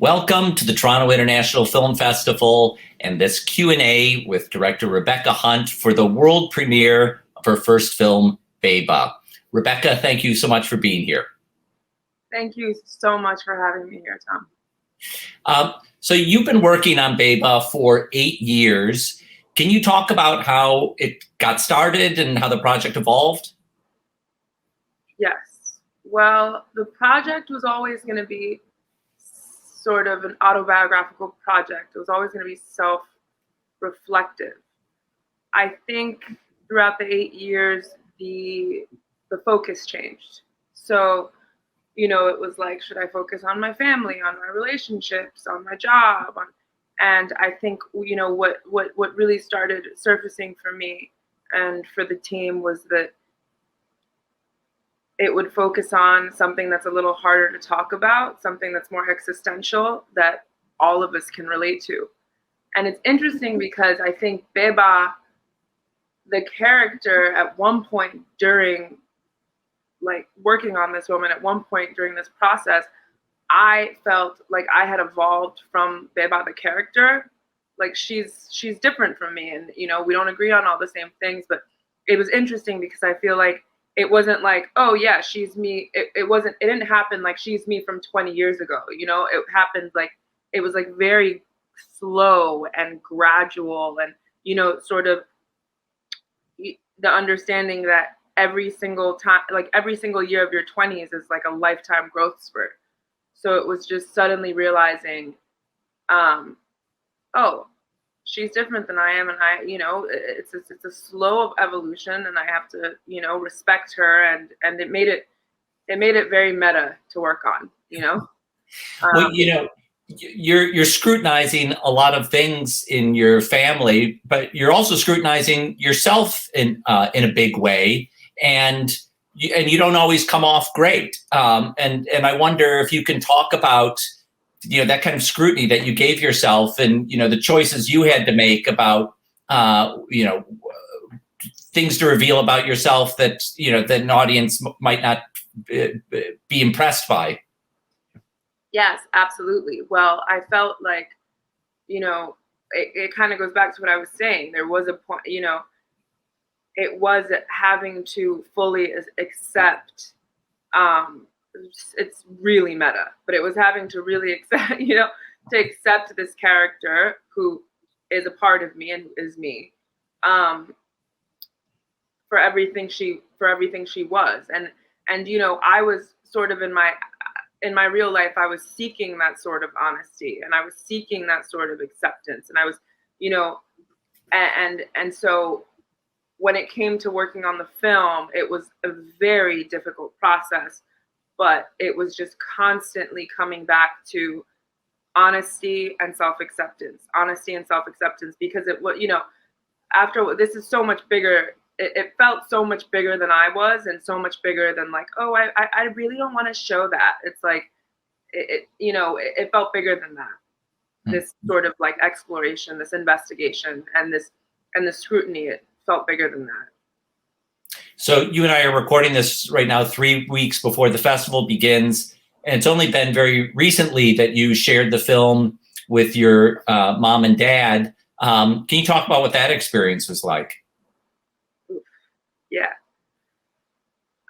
Welcome to the Toronto International Film Festival and this Q&A with director Rebeca Huntt for the world premiere of her first film, Beba. Rebeca, thank you so much for being here. Thank you so much for having me here, Tom. So you've been working on Beba for 8 years. Can you talk about how it got started and how the project evolved? Yes. Well, the project was always going to be sort of an autobiographical project. It was always going to be self-reflective. I think throughout the 8 years, the focus changed. So, you know, it was like, should I focus on my family, on my relationships, on my job? And I think, you know, what really started surfacing for me and for the team was that it would focus on something that's a little harder to talk about, something that's more existential that all of us can relate to. And it's interesting because I think Beba, the character, at one point during like working on this woman, at one point during this process, I felt like I had evolved from Beba the character. Like she's different from me, and you know, we don't agree on all the same things, but it was interesting because I feel like it wasn't like, oh yeah, she's me. It didn't happen like she's me from 20 years ago. You know, it happened like, it was like very slow and gradual, and you know, sort of the understanding that every single time, like every single year of your 20s is like a lifetime growth spurt. So it was just suddenly realizing, oh, she's different than I am, and you know, it's a slow evolution, and I have to, you know, respect her, and it made it very meta to work on, you know. Well, you know, you're scrutinizing a lot of things in your family, but you're also scrutinizing yourself in a big way, and you don't always come off great. And I wonder if you can talk about, you know, that kind of scrutiny that you gave yourself, and you know, the choices you had to make about you know, things to reveal about yourself that, you know, that an audience might not be impressed by. Yes, absolutely. Well, I felt like, you know, it kind of goes back to what I was saying. There was a point, you know, it was having to fully accept, it's really meta, but it was having to really accept, you know, to accept this character who is a part of me and is me, for everything she was. And you know, I was sort of in my real life, I was seeking that sort of honesty, and I was seeking that sort of acceptance, and I was, you know, and so when it came to working on the film, it was a very difficult process, but it was just constantly coming back to honesty and self-acceptance, because it was, you know, after this is so much bigger. It felt so much bigger than I was, and so much bigger than like, oh, I really don't want to show that. It's like, you know, it felt bigger than that. This sort of like exploration, this investigation, and the scrutiny, it felt bigger than that. So you and I are recording this right now 3 weeks before the festival begins, and it's only been very recently that you shared the film with your mom and dad. Can you talk about what that experience was like? Yeah.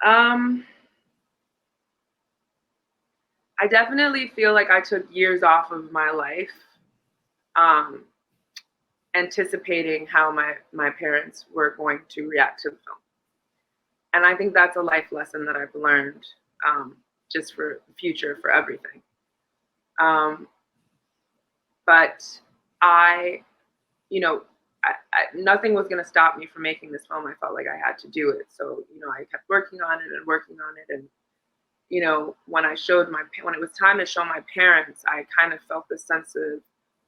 I definitely feel like I took years off of my life, anticipating how my parents were going to react to the film. And I think that's a life lesson that I've learned, just for the future, for everything. But you know, nothing was going to stop me from making this film. I felt like I had to do it. So, you know, I kept working on it. And, you know, when it was time to show my parents, I kind of felt this sense of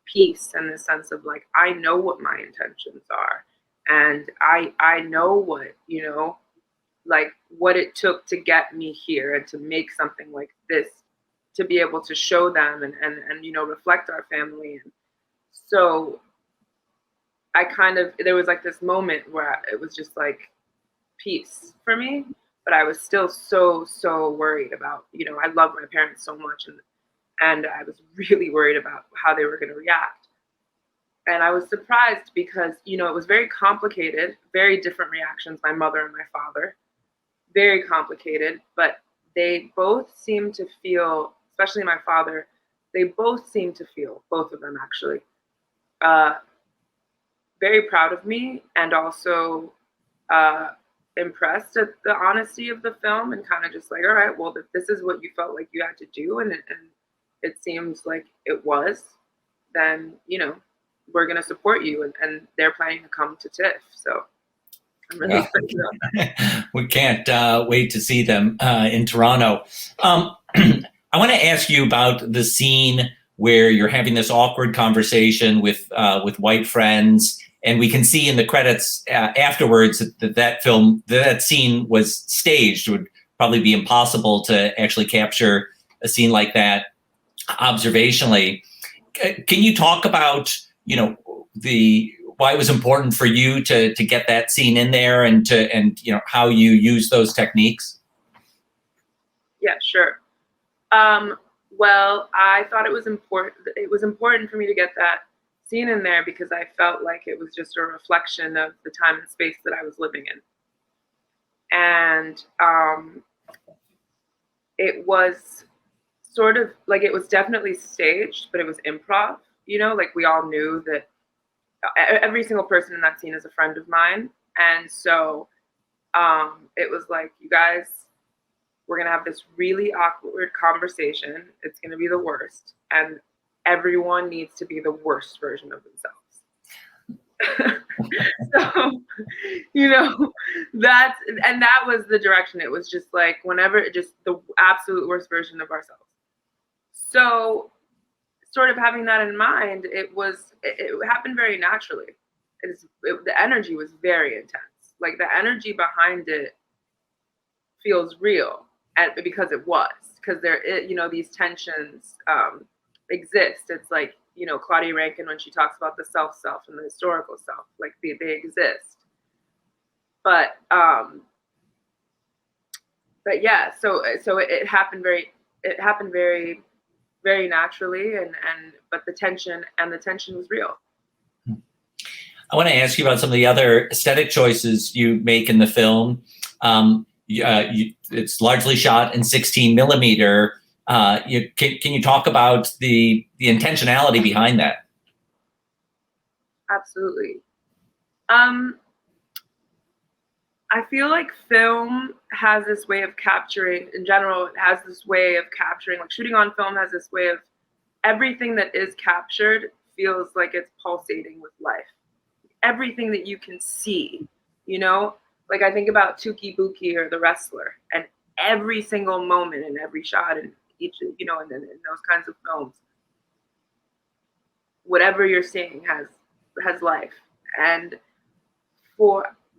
peace and this sense of like, I know what my intentions are. And I know what, you know, like what it took to get me here and to make something like this, to be able to show them and you know, reflect our family. And so there was like this moment where it was just like peace for me, but I was still so worried about, you know, I love my parents so much, And I was really worried about how they were going to react. And I was surprised because, you know, it was very complicated, very different reactions, my mother and my father, very complicated, but they both seemed to feel, especially my father, they both seemed to feel, both of them actually, very proud of me, and also impressed at the honesty of the film, and kind of just like, all right, well, if this is what you felt like you had to do, and it seems like it was, then, you know, we're going to support you. And they're planning to come to Tiff. So I'm really excited about that. We can't wait to see them in Toronto. I want to ask you about the scene where you're having this awkward conversation with white friends, and we can see in the credits afterwards that scene was staged. It would probably be impossible to actually capture a scene like that observationally. Can you talk about, you know, why it was important for you to get that scene in there, and you know, how you use those techniques? Yeah, sure. Well, I thought it was important. It was important for me to get that scene in there because I felt like it was just a reflection of the time and space that I was living in. And it was sort of like, it was definitely staged, but it was improv, you know, like we all knew that every single person in that scene is a friend of mine. And so it was like, you guys, we're going to have this really awkward conversation. It's going to be the worst. And everyone needs to be the worst version of themselves. So, you know, that was the direction. It was just like, whenever, just the absolute worst version of ourselves. So sort of having that in mind, it happened very naturally. The energy was very intense. Like the energy behind it feels real, because it was, because you know, these tensions exist. It's like, you know, Claudia Rankine, when she talks about the self and the historical self, like they exist. But yeah, so it happened very very naturally, but the tension was real. I want to ask you about some of the other aesthetic choices you make in the film. It's largely shot in 16 millimeter. Can you talk about the intentionality behind that? Absolutely. I feel like film has this way of capturing, in general, it has this way of capturing, like shooting on film has this way of, everything that is captured feels like it's pulsating with life. Everything that you can see, you know, like I think about Tuki Buki or The Wrestler, and every single moment in every shot in each, you know, in those kinds of films, whatever you're seeing has life. And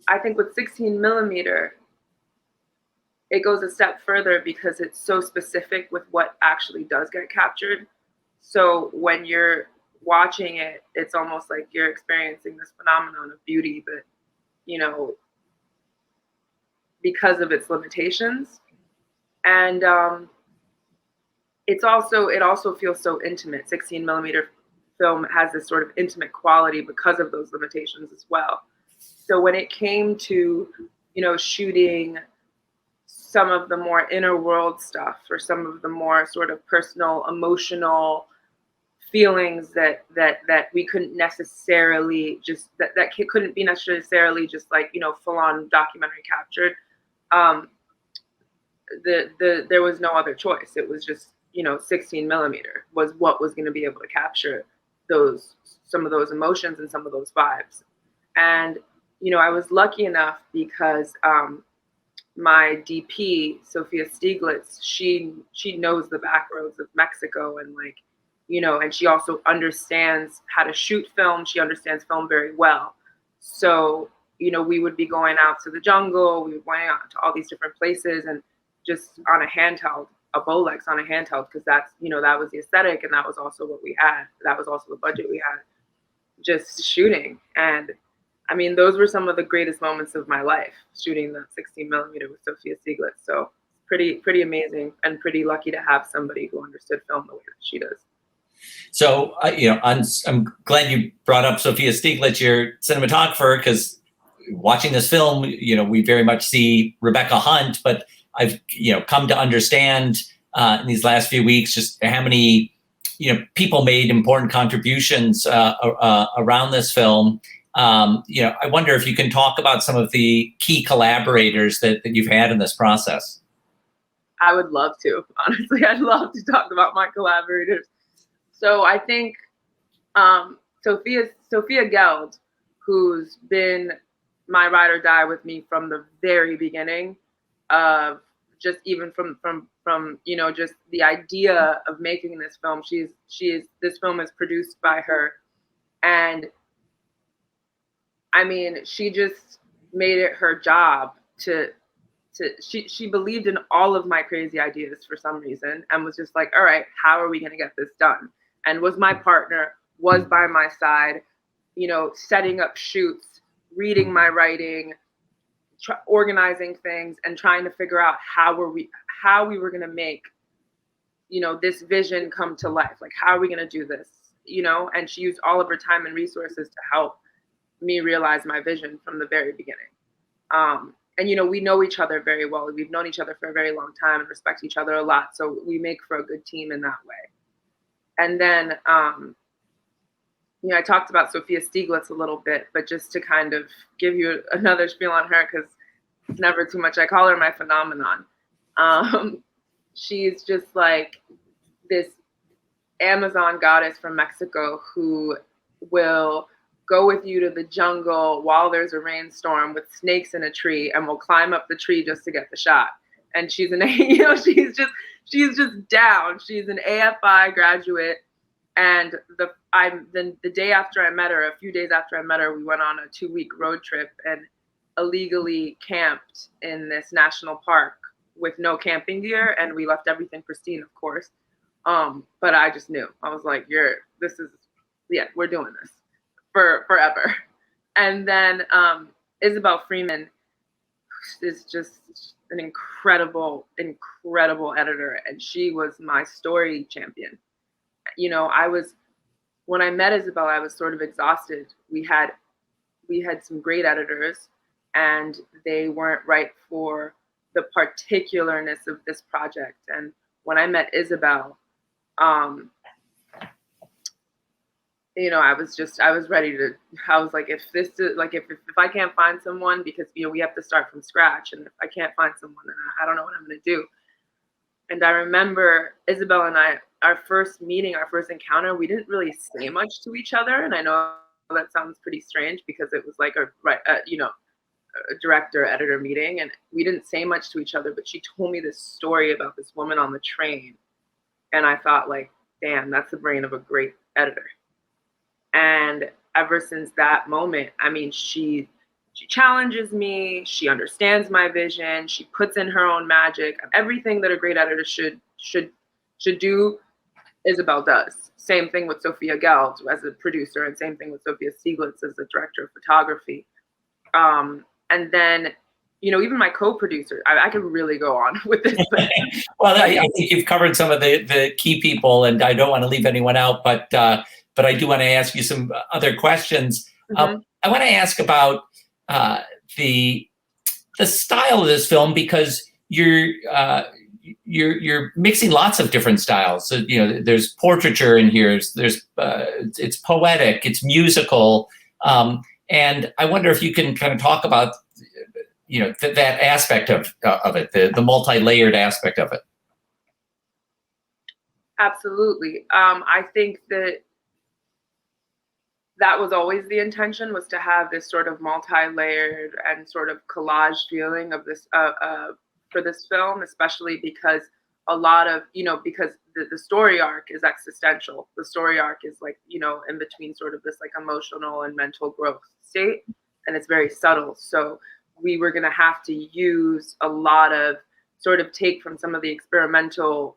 I think with 16 millimeter, it goes a step further because it's so specific with what actually does get captured. So when you're watching it, it's almost like you're experiencing this phenomenon of beauty, but, you know, because of its limitations. And it also feels so intimate. 16 millimeter film has this sort of intimate quality because of those limitations as well. So when it came to, you know, shooting some of the more inner world stuff, or some of the more sort of personal, emotional feelings that we couldn't necessarily just, that couldn't be necessarily just like, you know, full on documentary captured, there was no other choice. It was just, you know, 16 millimeter was what was going to be able to capture some of those emotions and some of those vibes. And, you know, I was lucky enough because my DP, Sophia Stieglitz, she knows the back roads of Mexico, and like, you know, and she also understands how to shoot film. She understands film very well. So, you know, we would be going out to the jungle, we would be going out to all these different places, and just on a handheld, a Bolex on a handheld, because that's, you know, that was the aesthetic, and that was also what we had. That was also the budget we had, just shooting. And I mean, those were some of the greatest moments of my life, shooting the 16 millimeter with Sophia Stieglitz. So pretty amazing, and pretty lucky to have somebody who understood film the way that she does. So, I'm glad you brought up Sophia Stieglitz, your cinematographer, because watching this film, we very much see Rebeca Huntt, but I've, come to understand in these last few weeks just how many, people made important contributions around this film. I wonder if you can talk about some of the key collaborators that you've had in this process. I would love to, honestly. I'd love to talk about my collaborators. So I think Sophia Geld, who's been my ride or die with me from the very beginning, just even from just the idea of making this film. This film is produced by her, and I mean, she just made it her job she believed in all of my crazy ideas for some reason, and was just like, all right, how are we going to get this done? And was my partner, was by my side, setting up shoots, reading my writing, organizing things, and trying to figure out how we were going to make, this vision come to life. Like, how are we going to do this? And she used all of her time and resources to help me realize my vision from the very beginning. And, we know each other very well. We've known each other for a very long time and respect each other a lot. So we make for a good team in that way. And then, I talked about Sophia Stieglitz a little bit, but just to kind of give you another spiel on her, because it's never too much. I call her my phenomenon. She's just like this Amazon goddess from Mexico who will go with you to the jungle while there's a rainstorm with snakes in a tree, and will climb up the tree just to get the shot. And she's she's just down. She's an AFI graduate. And the day after I met her, a few days after I met her, we went on a 2-week road trip and illegally camped in this national park with no camping gear. And we left everything pristine, of course. But I just knew. I was like, we're doing this forever. And then Isabel Freeman is just an incredible editor, and she was my story champion. When I met Isabel, I was sort of exhausted. We had some great editors, and they weren't right for the particularness of this project. And when I met Isabel, I was ready to, I was like, if I can't find someone, because, we have to start from scratch. And if I can't find someone, then I don't know what I'm going to do. And I remember Isabel and I, our first meeting, our first encounter, we didn't really say much to each other. And I know that sounds pretty strange, because it was like a director editor meeting, and we didn't say much to each other, but she told me this story about this woman on the train. And I thought, like, damn, that's the brain of a great editor. And ever since that moment, I mean, she challenges me, she understands my vision, she puts in her own magic. Everything that a great editor should do, Isabel does. Same thing with Sophia Geld as a producer, and same thing with Sophia Stieglitz as the director of photography. And then, even my co-producer, I could really go on with this. Well, I think you've covered some of the key people, and I don't want to leave anyone out, but I do want to ask you some other questions. Mm-hmm. I want to ask about the style of this film, because you're mixing lots of different styles. So, there's portraiture in here. It's poetic. It's musical. And I wonder if you can kind of talk about, that aspect of it, the multi-layered aspect of it. Absolutely. I think that was always the intention, was to have this sort of multi-layered and sort of collage feeling of this for this film, especially because a lot of, because the story arc is existential. The story arc is like, in between sort of this like emotional and mental growth state, and it's very subtle. So we were going to have to use a lot of sort of take from some of the experimental,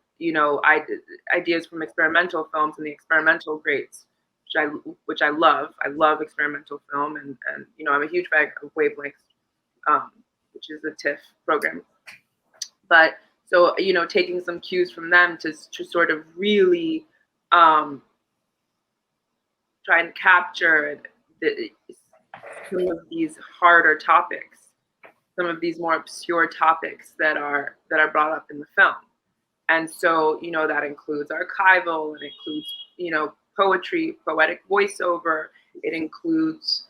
ideas from experimental films and the experimental greats, which I love. I love experimental film, and I'm a huge fan of Wavelengths, which is the Tiff program. But So, you know, taking some cues from them to sort of really try and capture some of these harder topics, some of these more obscure topics that are brought up in the film. And so, you know, that includes archival, it includes, you know, poetry, poetic voiceover, it includes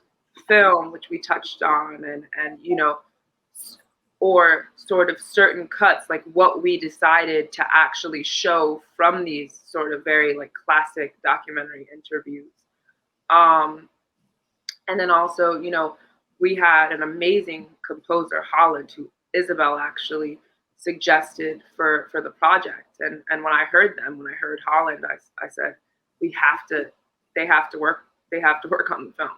film, which we touched on, and you know, or sort of certain cuts, like what we decided to actually show from these sort of very like classic documentary interviews. And then also, you know, we had an amazing composer, Holland, who Isabel actually suggested for the project. And when I heard Holland, I said, they have to work on the film.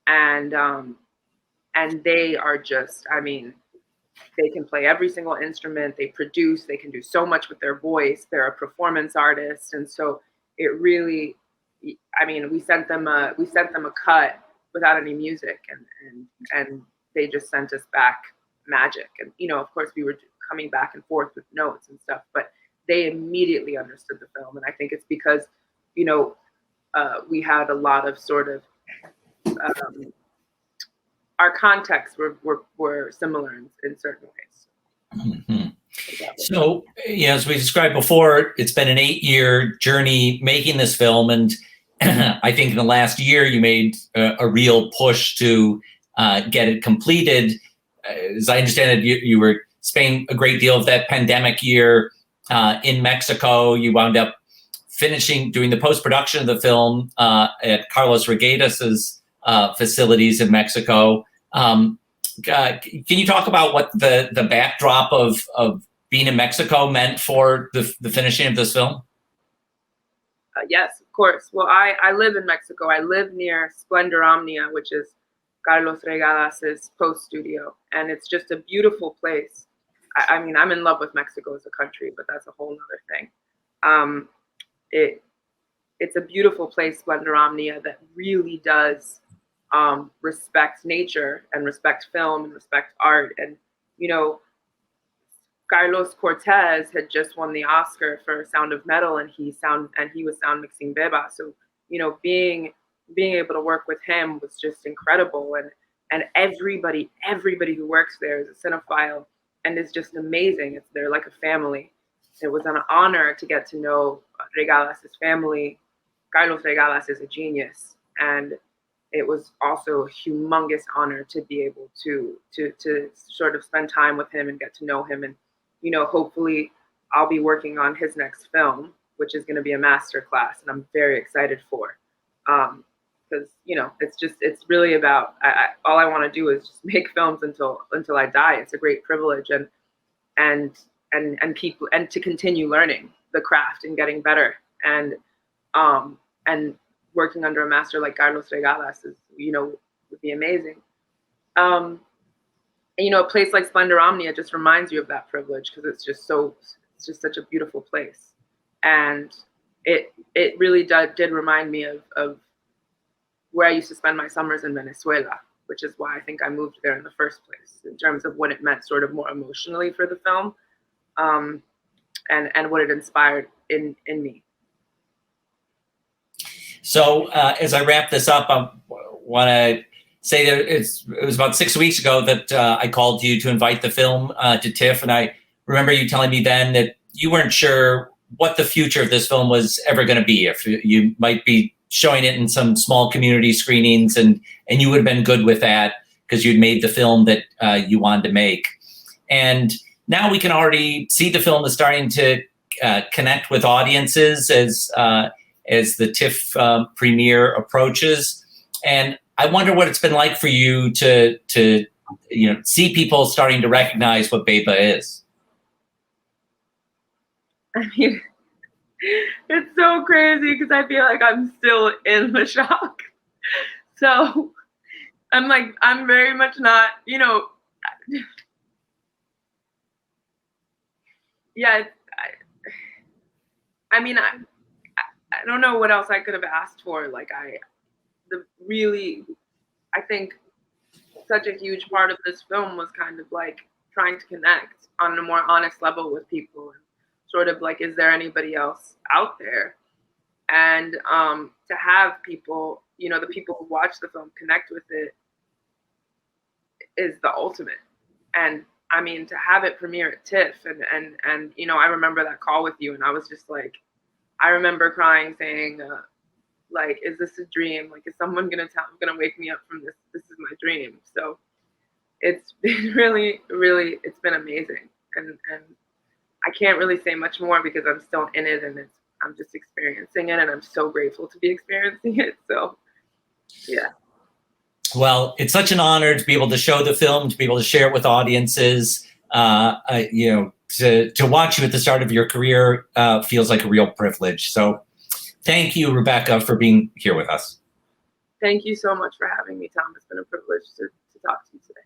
And they are just, I mean, they can play every single instrument, they produce, they can do so much with their voice, they're a performance artist. And so it really, I mean, we sent them a cut without any music, and they just sent us back magic. And, you know, of course we were coming back and forth with notes and stuff, but they immediately understood the film. And I think it's because, you know, we had a lot of sort of, our contexts were similar in certain ways. Mm-hmm. So, you know, as we described before, it's been an 8-year journey making this film. And I think in the last year, you made a real push to get it completed. As I understand it, you were spending a great deal of that pandemic year in Mexico. You wound up doing the post-production of the film at Carlos Reguedas's facilities in Mexico. Can you talk about what the backdrop of being in Mexico meant for the finishing of this film? Yes, of course. Well, I live in Mexico. I live near Splendor Omnia, which is Carlos Regadas's post studio, and it's just a beautiful place. I mean, I'm in love with Mexico as a country, but that's a whole nother thing. It's a beautiful place, Splendor Omnia, that really does respect nature and respect film and respect art. And, you know, Carlos Cortez had just won the Oscar for Sound of Metal, and he was sound mixing Beba. So, you know, being able to work with him was just incredible. And everybody who works there is a cinephile and is just amazing. They're like a family. It was an honor to get to know Regadas' family. Carlos Regadas is a genius, and it was also a humongous honor to be able to sort of spend time with him and get to know him. And, you know, hopefully I'll be working on his next film, which is going to be a masterclass, and I'm very excited for. Because, you know, it's really about, all I want to do is just make films until I die. It's a great privilege, and to continue learning the craft and getting better, and working under a master like Carlos Regadas is, you know, would be amazing. And, you know, a place like Splendor Omnia just reminds you of that privilege, because it's just such a beautiful place. And it really did remind me of where I used to spend my summers in Venezuela, which is why I think I moved there in the first place, in terms of what it meant sort of more emotionally for the film, and what it inspired in me. So as I wrap this up, I want to say that it was about 6 weeks ago that I called you to invite the film to Tiff. And I remember you telling me then that you weren't sure what the future of this film was ever going to be, if you might be showing it in some small community screenings, and you would have been good with that because you'd made the film that you wanted to make. And now we can already see the film is starting to connect with audiences as the Tiff premiere approaches. And I wonder what it's been like for you to you know, see people starting to recognize what Beba is. I mean, it's so crazy because I feel like I'm still in the shock. So I'm very much not, you know, yeah, I mean, I don't know what else I could have asked for. Like, I think such a huge part of this film was kind of like trying to connect on a more honest level with people, and sort of like, is there anybody else out there? And to have people, you know, the people who watch the film connect with it is the ultimate. And I mean, to have it premiere at Tiff, and you know, I remember that call with you, and I was just like, I remember crying, saying, like, is this a dream? Like, is someone gonna wake me up from this? This is my dream. So it's been really, really, it's been amazing. And I can't really say much more because I'm still in it, and I'm just experiencing it, and I'm so grateful to be experiencing it. So yeah. Well, it's such an honor to be able to show the film, to be able to share it with audiences. You know, to watch you at the start of your career feels like a real privilege. So thank you, Rebeca, for being here with us. Thank you so much for having me, Tom. It's been a privilege to talk to you today.